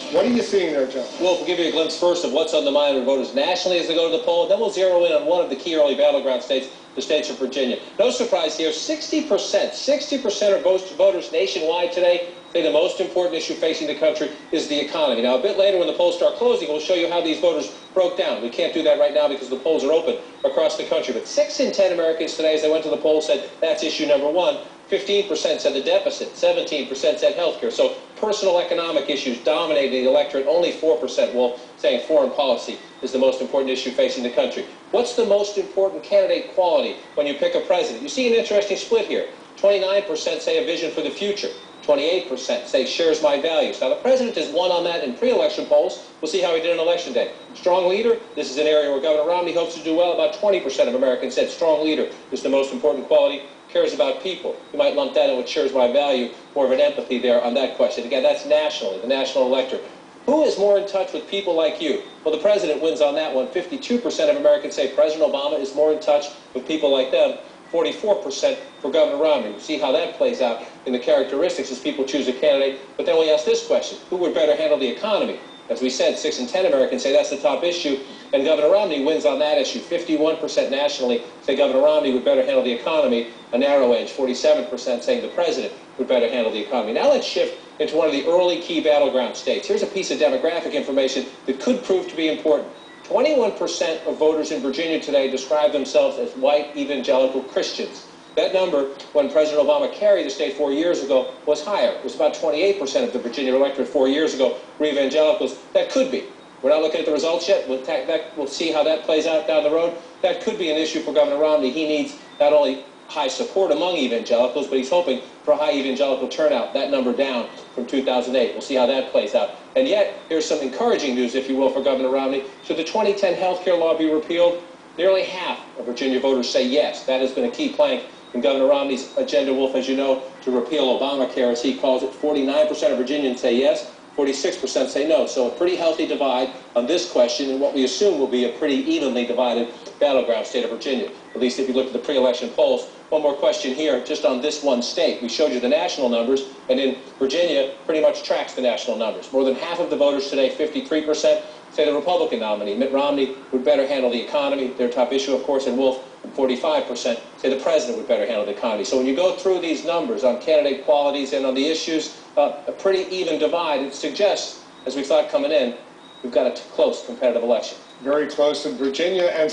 What are you seeing there, John? Well, we'll give you a glimpse first of what's on the mind of voters nationally as they go to the poll. Then we'll zero in on one of the key early battleground states, the states of Virginia. No surprise here, 60% of voters nationwide today say the most important issue facing the country is the economy. Now, a bit later when the polls start closing, we'll show you how these voters broke down. We can't do that right now because the polls are open across the country. But 6 in 10 Americans today, as they went to the poll, said that's issue number one. 15% said the deficit, 17% said health care. So personal economic issues dominating the electorate. Only 4%, well, saying foreign policy is the most important issue facing the country. What's the most important candidate quality when you pick a president? You see an interesting split here. 29% say a vision for the future. 28% say shares my values. Now, the president has won on that in pre-election polls. We'll see how he did on Election Day. Strong leader, this is an area where Governor Romney hopes to do well. About 20% of Americans said strong leader is the most important quality. Cares about people. You might lump that in with shares my value, more of an empathy there on that question. Again, that's nationally, the national electorate. Who is more in touch with people like you? Well, the president wins on that one. 52% of Americans say President Obama is more in touch with people like them. 44% for Governor Romney. We'll see how that plays out in the characteristics as people choose a candidate. But then we ask this question: who would better handle the economy? As we said, 6 in 10 Americans say that's the top issue, and Governor Romney wins on that issue. 51% nationally say Governor Romney would better handle the economy. A narrow edge, 47% saying the president would better handle the economy. Now let's shift into one of the early key battleground states. Here's a piece of demographic information that could prove to be important. 21% of voters in Virginia today describe themselves as white evangelical Christians. That number, when President Obama carried the state 4 years ago, was higher. It was about 28% of the Virginia electorate 4 years ago were evangelicals. That could be. We're not looking at the results yet. We'll see how that plays out down the road. That could be an issue for Governor Romney. He needs not only high support among evangelicals, but he's hoping for a high evangelical turnout. That number down from 2008. We'll see how that plays out. And yet, here's some encouraging news, if you will, for Governor Romney. Should the 2010 health care law be repealed? Nearly half of Virginia voters say yes. That has been a key plank in Governor Romney's agenda, Wolf, as you know, to repeal Obamacare, as he calls it. 49% of Virginians say yes. 46% say no. So a pretty healthy divide on this question in what we assume will be a pretty evenly divided battleground state of Virginia, at least if you look at the pre-election polls. One more question here, just on this one state. We showed you the national numbers, and in Virginia, pretty much tracks the national numbers. More than half of the voters today, 53%, say the Republican nominee, Mitt Romney, would better handle the economy, their top issue, of course, and Wolf, 45% say the president would better handle the economy. So when you go through these numbers on candidate qualities and on the issues, a pretty even divide. It suggests, as we thought coming in, we've got a close competitive election. Very close in Virginia and